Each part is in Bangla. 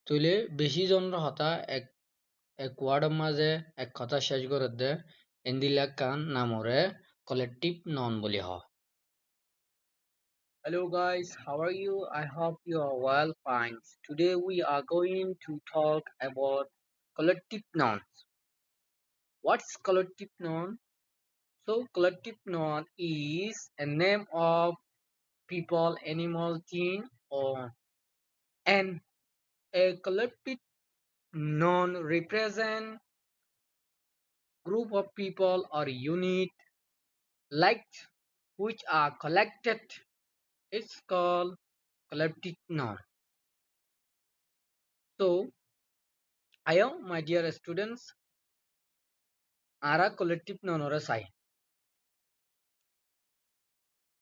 তুইলে বেশি জন হতা এক ওয়ার্ডের মাঝে এক কথা শেষ করে দে এন্দিলা কান নামরে কালেক্টিভ নন বলি হ Hello guys, how are you? I hope you are well fine. Today we are going to talk about collective nouns. What's collective noun? So collective noun is a name of people, animal, thing or and a collective noun represent group of people or unit like which are collected. It's called collective noun. So I am my dear students are a collective noun or a sign.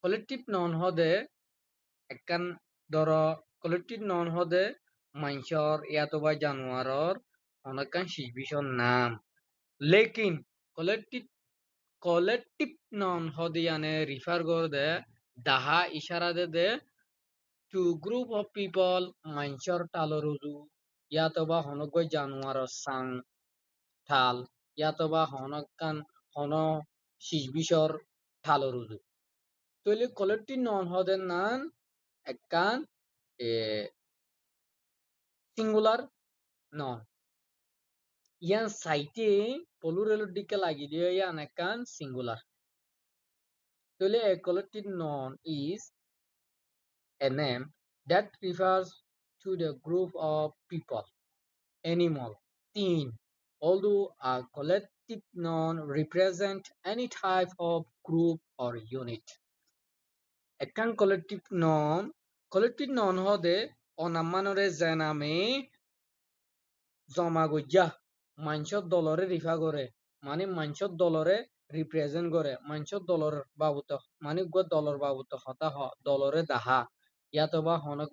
Collective noun হদে একখান ধরো collective noun হদে মানুষের ইয়াতবা জানোয়ারের অনেকখান শিশবিশর নাম লেকিন collective collective noun হদে ইয়ানে রিফার করে দে দাহা ইশারা দে to group of people মানুষের টালরুজু ইয়াতবা হনগৈ জানোয়ারের সাং ঠাল ইয়াতবা হনকান হন শিশবিশর ঠালরুজু তৈলে collective noun হদে নান একখান সিঙ্গুলার নন ইয়ান সাইটে পলুরেলের দিকে লাগি দিয়ে ইয়ান একখান সিঙ্গুলার তাহলে a collective noun is a name that refers to the group of people, animal, thing. Although a collective noun represent any type of group or unit. একখান collective noun হদে অনামানরে জেনামে জমা গজ্জা মানুষের দলরে রিফা করে মানে মানুষের দলরে রিপ্রেজেন্ট করে মানুষের দলর বাবুত মানে দলর বাবুত হতা দলরে দাহা ইয়াতবা হনক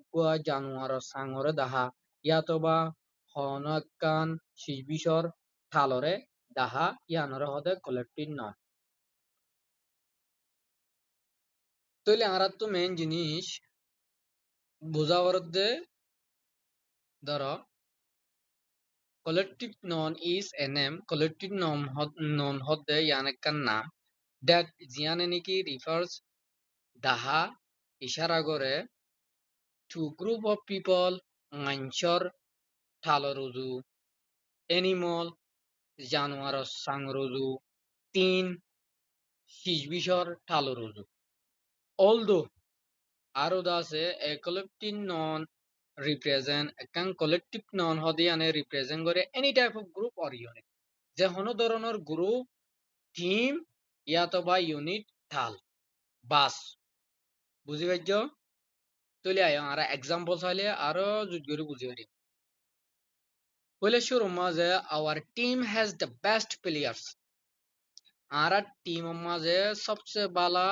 জানুয়ার সাঙরে দাহা ইয়াতবা হনকান শিশবিশর ঠালরে দাহা ইয়ানরে হদে কালেক্টিভ নন তইলে আর তো মেইন জিনিস বোঝাবার দে ধরো collective noun is a name collective noun হদে ইয়ানেকান নাম that জিয়ানে নাকি refers দাহা ইশারা করে to group of people মানুষের ঠালরুজু animal জানোয়ার সাংরুজু তিন শিশবিশর ঠালরুজু although আরো আছে a collective noun represent একখান collective noun হদে ইয়ানে represent করে any type of group or unit যে কোনো ধরনের গ্রুপ টিম ইয়াতবা ইউনিট ঠাল বাস বুঝি পাইছ তৈলে আয় আর এক্সাম্পল চাইলে আরো জুত করে বুঝি পারি বলে শুরু মাঝে our team has the best players আর টিম মাঝে সবচেয়ে ভালো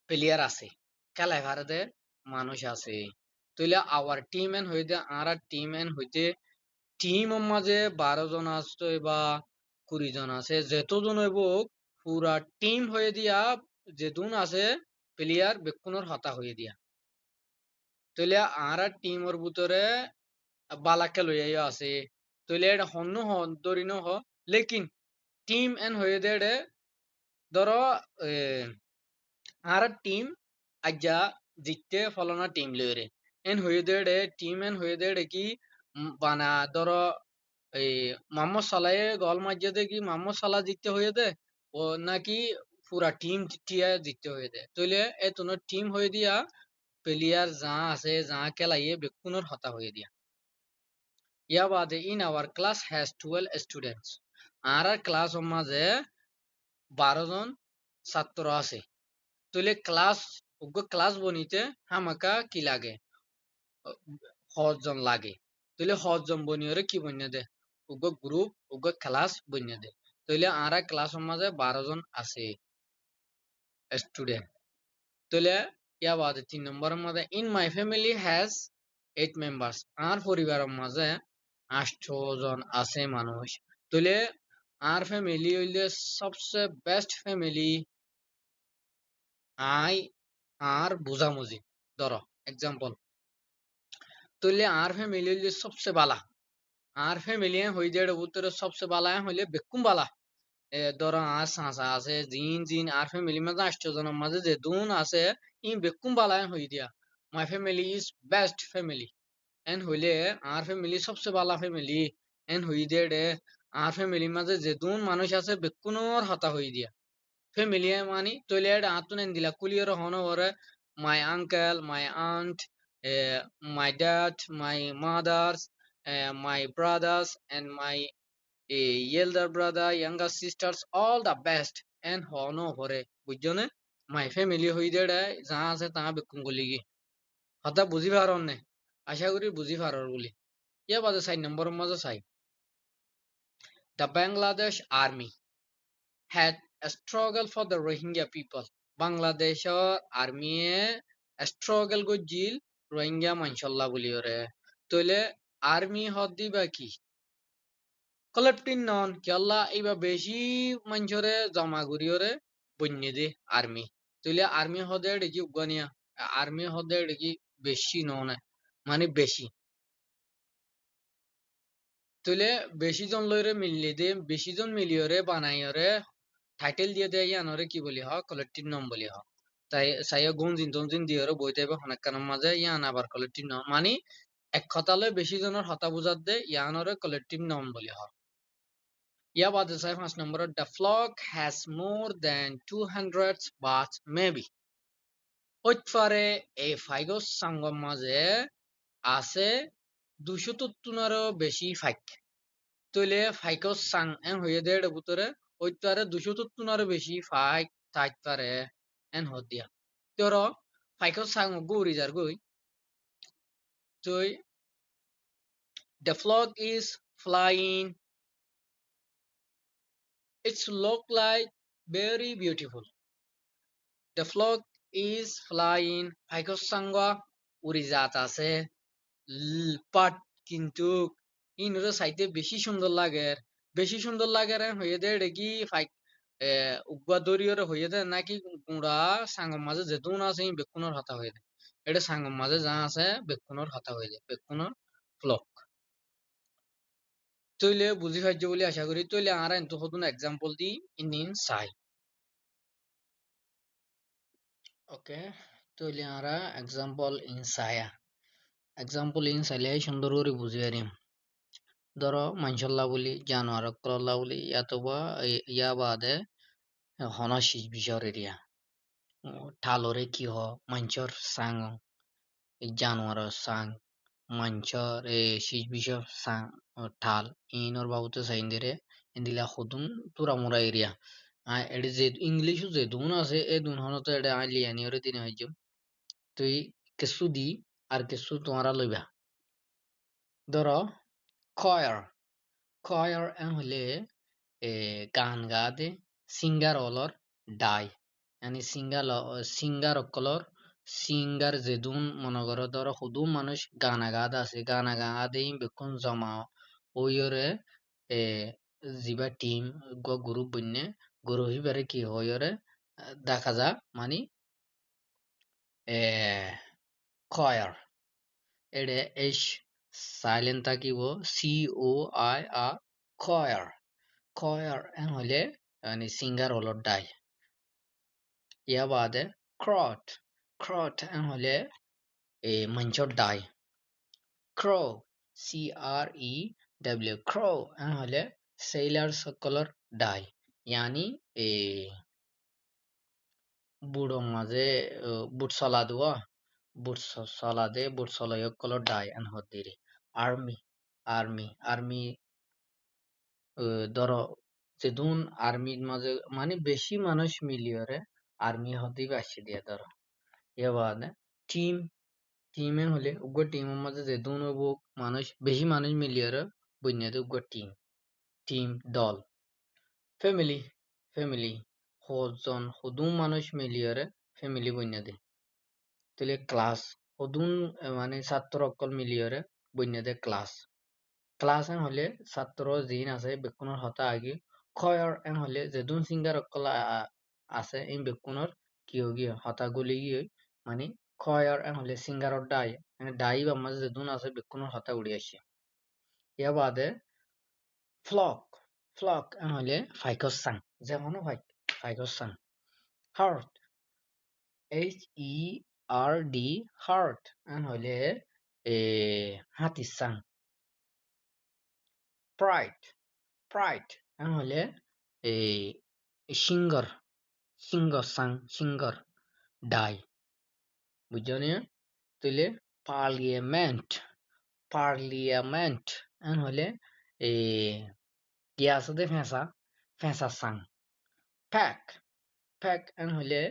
প্লেয়ার আছে খেলায় ভারতে মানুষ আছে তৈলে our team এন হইতে আর টিম এন হইতে টিম মাঝে 12 জন আছে বা 20 জন আছে যেতজন হইব পুরা টিম হয়ে দিয়া যেতুন আছে প্লেয়ার বেকুনের হতা হয়ে দিয়া তইলে আর টিমর ভিতরে বালাকে লইয়া আছে তইলে এটা হন্য দরিন হ লেকিন টিম এন হয়ে দেড়ে ধরো আর টিম আজ্জা জিততে ফলনা টিম লইরে এন হয়ে দেড়ে টিম এন হয়ে দেড়ে কি বানা ধরো এই মোহাম্মদ সালাহে গল মারিয়ে দে কি মোহাম্মদ সালাহ জিততে হয়ে দে ও নাকি পুরা টিম জিতিয়া জিততে হয়ে দে তইলে এ তোর টিম হয়ে দিয়া প্লেয়ার যা আছে যা খেলাইয়ে বেকুনের হতা হয়ে দিয়া ইয়া বাদে in our class has 12 students আর ক্লাস মাঝে 12 জন ছাত্র আছে তইলে ক্লাস বনিতে হামাকা কি লাগে 10 জন লাগে তইলে 10 জন বনিয়রে কি বনিয়ে দে গ্রুপ ক্লাস বনিয়ে দে তইলে আর ক্লাস মাঝে 12 জন আছে স্টুডেন্ট তইলে ইয়া বাদে 3 নম্বরের মাঝে in my family has 8 members আর পরিবারের মাঝে 8 জন আছে মানুষ তইলে আর ফ্যামিলি হইলে সবচেয়ে বেস্ট ফ্যামিলি আই আর বুঝামুঝি ধরো এক্সাম্পল তইলে আর ফ্যামিলি হইলে সবচেয়ে বালা। আর ফ্যামিলি হই যে ভিতরে সবচেয়ে বালা হইলে বেকুম বালা। ধরো আর চাচা আছে জিন জিন আর ফ্যামিলি মাঝে 8 জনের মাঝে যে দুন আছে ই বেকুম বালা হই দিয়া। My family is best family. N হইলে আর ফ্যামিলি সবচেয়ে বালা ফ্যামিলি। এন হই দে আর ফ্যামিলির মাঝে যে দুন মানুষ আছে বেকুনোর হতা হই দিয়া। ফ্যামিলি মানি তইলে এটা আতুন এন দিলা কুলিয়র হনো ওরে my uncle, my aunt, my dad, my mothers, my brothers, and my elder brother, younger sisters, all the best. And hono hore বুঝছনে my family হই দেড়ে যা আছে তা বেকুম গুলি কি হতা বুঝি পারন নে আশা করি বুঝি পারর বলি ইয়া বাদে 4 নম্বরের মাঝে চাই the Bangladesh army had a struggle for the Rohingya people. বাংলাদেশর আর্মিয়ে স্ট্রাগল করছিল রোহিঙ্গা মানসল্লাহ বলি ওরে তইলে আর্মি হদ্দি বা কি কলেক্টিভ নন কেল্লা এইবা বেশি মানুষরে জমা করি ওরে বন্যে দে আর্মি তইলে আর্মি হদে দেখি উগানিয়া আর্মি হদে দেখি বেশি নন মানে বেশি তইলে বেশি জন লইরে মিললি দে বেশি জন মিলিয়রে বানাইরে টাইটেল দিয়ে দেয় ইয়ানরে কি বলি হ কলেক্টিভ নম বলি হ তাই সাইয়া গুণ জিন তুন জিন দিয়ে বইতে হনেকানোর মাঝে ইয়ান আবার কলেক্টিভ নম মানে এক কথালে বেশি জনের হতা বুঝাত দে ইয়ানরে কলেক্টিভ নম বলি হ ইয়া বাদে চাই 5 নম্বর the flock has more than 200 but maybe হইতপারে এই ফাইগস সাঙ্গম মাঝে আছে 273 বেশি ফাইক তইলে ফাইকস সাং এন হইয়ে দে ভিতরে হইতপারে 273 বেশি ফাইক থাকপারে এন হদিয়া তোর ফাইকস সাং গুরি যার গুই তুই the flock is flying it's look like very beautiful the flock is flying ফাইকস Sanga উড়ি জাত আছে পাট কিন্তু ইনরে সাইতে বেশি সুন্দর লাগে রে হয়ে দে কি ফাইক উগবা দরিয়রে হয়ে দে নাকি গুড়া সাঙ্গম মাঝে যেতুন আছে বেকুনর হতা হয়ে দে এটা সাঙ্গম মাঝে যা আছে বেকুনর হতা হয়ে যায় বেকুনর ফ্লক তইলে বুঝি পাইছো বলে আশা করি তইলে আর এন্ত হতুন example the in Sai okay তইলে Ara example in সায়া এক্সাম্পল ইন সাইলে সুন্দর করে বুঝি পারিম ধরো মানসল্লাহ বলি জানোয়ার করল্লা বলি ইয়াতবা ইয়া বাদে হনা শীষ বিষর এরিয়া ঠালরে কি হ মাঞ্চর সাং জানোয়ার সাং মাঞ্চর শীষ বিষর সাং ঠাল ইনর বাবুতে সাইন্দিরে ইন্দিলা হতুন তুরা মুরা এরিয়া এটি যে ইংলিশ যে দুন আছে এই দুন হনতো এটা আইলিয়ানি ওরে দিনে হইজ তুই কিছু দি আর কিছু তোমারা লইবা ধরো খয়ার খয়ার হলে গান গাদে singer অলর die yani singer অকলর singer যেদুন মনে করো ধরো হুদুম মানুষ গানা গাদ আছে গানা গাদে বেকুন জমা ওইরে এ জিবা টিম গ্রুপ বন্যে গরু হিবারে কি হইরে দেখা যা মানে এ খয়ার এডে এস সাইলেন্ট থাকিব COIR খয়ার খয়ার হলে মানে সিঙ্গার অলর ডাই ইয়া বাদে ক্রট ক্রট হলে মঞ্চর ডাই ক্রো CREW ক্রো হলে সেইলার সকলর ডাই ইয়ানি বুড়ো মাঝে বুট সলা দেওয়া বুট সলা দে বুট সলাই সকলর die N হদিরে army army army ধরো যেদুন আর্মির মাঝে মানে বেশি মানুষ মিলিয়রে আর্মি হতে আসছে দিয়ে ধরো ইয়ে বাদে টিম টিমে হলে উগ্র টিমের মাঝে যেদুন মানুষ বেশি মানুষ মিলিয়রে বুঝতে উগ্র টিম টিম দল ফ্যামিলি ফ্যামিলি হজন হদুম মানুষ মিলিয়রে ফ্যামিলি বুঝতে তাহলে ক্লাস হদুন মানে ছাত্র অকল মিলিয়রে বুঝতে ক্লাস ক্লাস হলে ছাত্র জিন আছে বেকুনের হতা আগে খয়র হলে যেদুন সিঙ্গার অকল আছে এই বেকুনের কি গিয়ে হতা গুলি গিয়ে মানে choir হলে singer or die die বা মাঝে যে দুন আছে বেকুনোর হতা উড়ি আসে ইয়া বাদে flock হলে ফাইকস সাং যেমন ফাইকস সাং heart HERD heart হলে হাতির সাং pride হলে সিঙ্গর সাং সিঙ্গর ডাই বুঝছো নি তাহলে পার্লিয়ামেন্ট হলে ইয়া আছে ফেঁসা সাং প্যাক হলে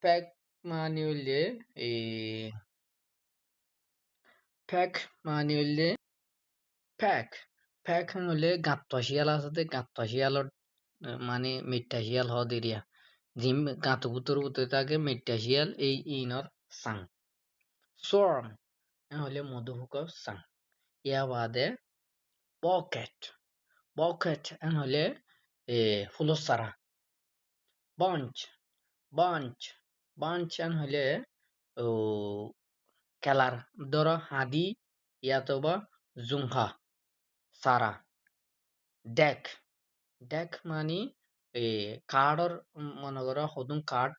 প্যাক মানে হলে প্যাক মানে হলে প্যাক হলে গাত্তা শিয়াল আছে গাত্তা শিয়ালর মানে মিট্টা শিয়াল হ দিরিয়া জিম গাঁত বুতর থাকে মিট্টা শিয়াল এই ইনর সাং সোয়ার্ম হলে মধুপুক সাং ইয়া বাদে বকেট হলে ফুলর সারা বাঞ্চ হলে ও খেলার ধরো হাদি ইয়াতবা জুংহা সারা ডেক মানে কার্ডর মনে করো হদুন কার্ড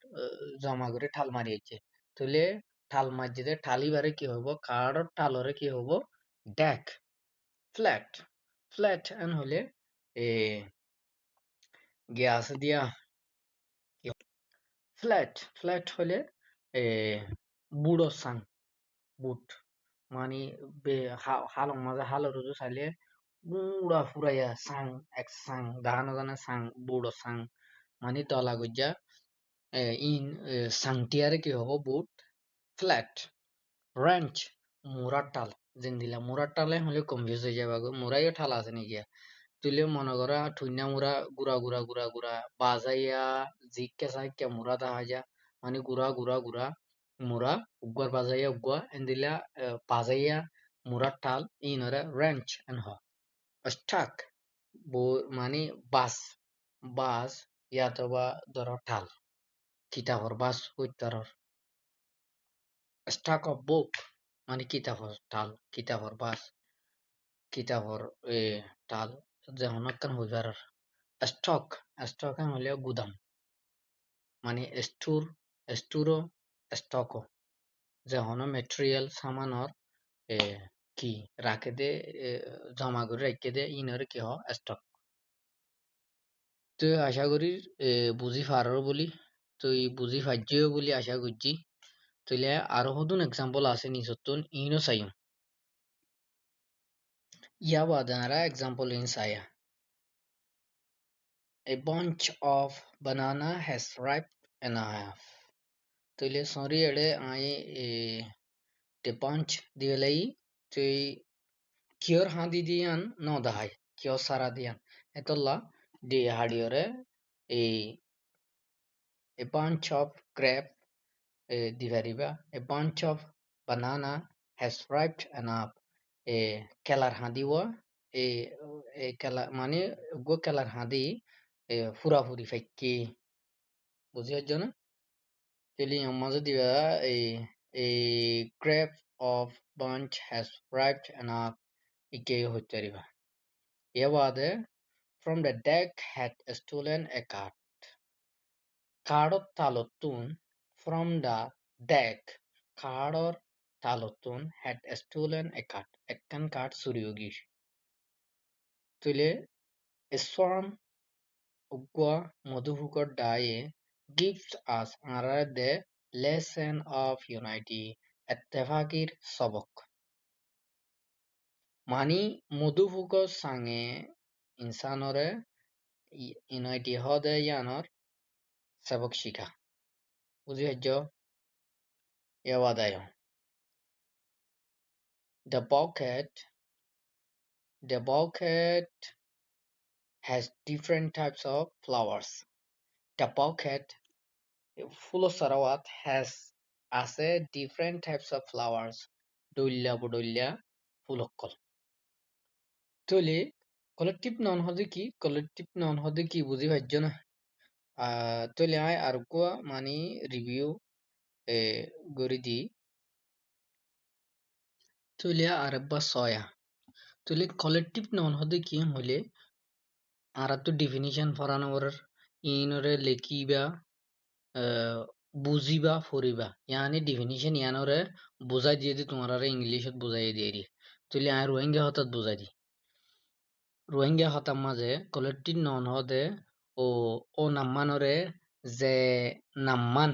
জমা করে ঠাল মারিয়েছে তাহলে ঠাল মারছে ঠালিবারে কি হবো কার্ডর ঠালরে কি হবো ডেক ফ্ল্যাট হলে গ্যাস দিয়া ফ্ল্যাট হলে বুড়ো সাং বুট মানে হালং মাঝে হালো রুজু চাইলে বুড়া ফুরাইয়া সাং এক সাং দাহানো জানে সাং বুড়ো সাং মানে তলা গুজা ইন সাংটিয়ারে কি হবো বুট ফ্ল্যাট রেঞ্চ মুরার টাল জিন্দিলা মুরার টালে হলে কনফিউজ হয়ে যাবে মুরাইও ঠাল আছে নাকি তুলে মনে করা ঠুইনা মুরা গুড়া বাজাইয়া জিকে সাইকে মুরা দেখা যা মানে গুড়া মুরা উগার বাজাইয়া উগা এন্দিলা বাজাইয়া মুরার টাল ইনরে রেঞ্চ এন হ স্টাক মানে বাস ইয়াতবা ধরো টাল কিতাবর বাস হইতারর স্টাক অফ বুক মানে কিতাবর টাল কিতাবর বাস কিতাবর টাল যেমন কান হইবার স্টক হলে গুদাম মানে স্টোরো স্টকও যেমন মেটেরিয়াল সামানর কি রাখে দে জমা করে রেখে দে ইনর কি হ স্টক তো আশা করি বুঝি পারো বলি তুই বুঝি পাইছিও বলি আশা করছি তাহলে আরো হদুন এক্সাম্পল আছে নিজতন ইনো চাইম ইয়া বাদানারা এক্সাম্পল ইন সায়া A bunch of banana has ripe enough. তাহলে সরি এড়ে আই তে bunch দিবেলাই তুই কিয়র হাঁদি দিয়ান ন দাহাই কিয়র সারা দিয়ান এতলা দি হাড়িয়রে এই a bunch of grape দিবারিবা a bunch of banana has ripe enough এ কেলার হাঁদিওয়া এ কেলা মানে গো কেলার হাঁদি ফুরাফুরি ফাইকি বুঝিয়ার জন্য তেলি মাঝে দিবা a grape of bunch has ripe enough ike হইতে পারিবা এ বাদে from the deck had stolen a card কার্ডর তালতুন from the deck কার্ডর তালতুন had stolen a card একখান কার্ড চুরি গিস তুলে swarm উগা মধুপুকর ডায়ে gives us another the lesson of unity এত্তেফাকির সবক মানি মধুপুকর সাঙে ইনসানরে ইউনাইটি হদে ইয়ানর সবক শিখা বুঝি হজ্জ ইয়াবাদায় the bouquet has different types of flowers the bouquet full of sarawat has আছে different types of flowers ডইল্লা ফুলক্কল তলে collective noun হদে কি বুঝি পাইছ না তলে আয় আর কোয়া মানে রিভিউ গড়ি দি তুলে আরেকবার ছয়া তুলে কালেক্টিভ নাউন হদে কি হলে আর তো ডিফিনিশন ফরানো ইনরে লেখিবা বুঝিবা ফরিবা ইয়ানি ডিফিনিশন ইয়ানরে বুঝাই দিয়ে দি তোমার ইংলিশত বুঝাই দিয়ে দি তুলি আর রোহিঙ্গা হঠাৎ বুঝাই দি রোহিঙ্গা হতার মাঝে কালেক্টিভ নাউন হদে ও ও নাম্মানরে যে নাম্মান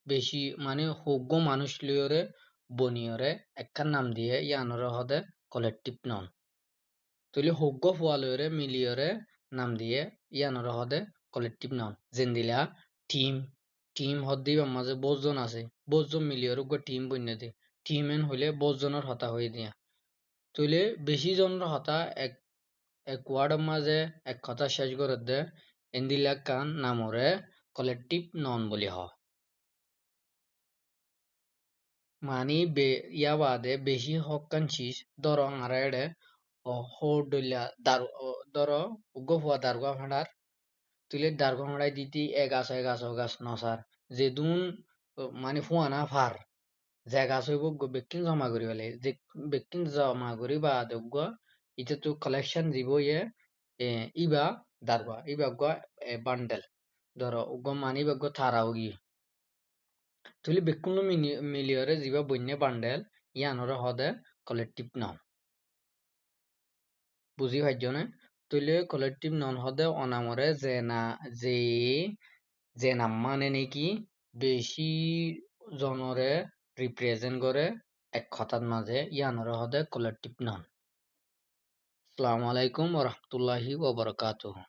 বেশি মানে হোগ্য মানুষ লিওরে বনিয়রে একখান নাম দিয়ে ইয়ানরে হদে কালেক্টিভ নাউন তুলি হোগ্য ফুয়ালয়রে মিলিয়রে নাম দিয়ে ইয়ানরে হদে কালেক্টিভ নাউন যেন দিলা টিম টিম হদ্দিবার মাঝে ২০ জন আছে ২০ জন মিলিয়রে টিম বন্যা দে টিম এন হইলে ২০ জনের হতা হয়ে দিয়া তুইলে বেশি জনের হতা এক এক ওয়ার্ডের মাঝে এক কথা শেষ করে দে এন্দিলা কান নামরে কালেক্টিভ নাউন বলি হ মানি ইয়া বাদে বেশি হকান চিজ ধর আড়াইড়ে ও হোডলা ধর উগ্র ফুয়া দারগা ভাড়ার তুলে দারগা ভাড়াই দিতি এগাছ নসার যেদুন মানে ফুয়া না ফার জায়গা হইব বেকিং জমা করি বলে যে বেকিং জমা করি বা যোগ্য এটা তো কালেকশন দিব ইয়ে ইবা দারগা ইবা বান্ডেল ধরো উগ্র মানি বাগ্য থারাও গিয়ে তুলি বেকুন মিলিয়রে যিবা বন্য বান্ডেল ইয়ানরে হদে কালেক্টিভ নাউন বুঝি ভাইজনে তুইলে কালেক্টিভ নাউন হদে অনামরে যে যে নাম মানে নাকি বেশি জনরে রিপ্রেজেন্ট করে এক কথার মাঝে ইয়ানরে হদে কালেক্টিভ নাউন। আসসালামু আলাইকুম ওয়া রাহমাতুল্লাহি ওয়া বারাকাতুহু।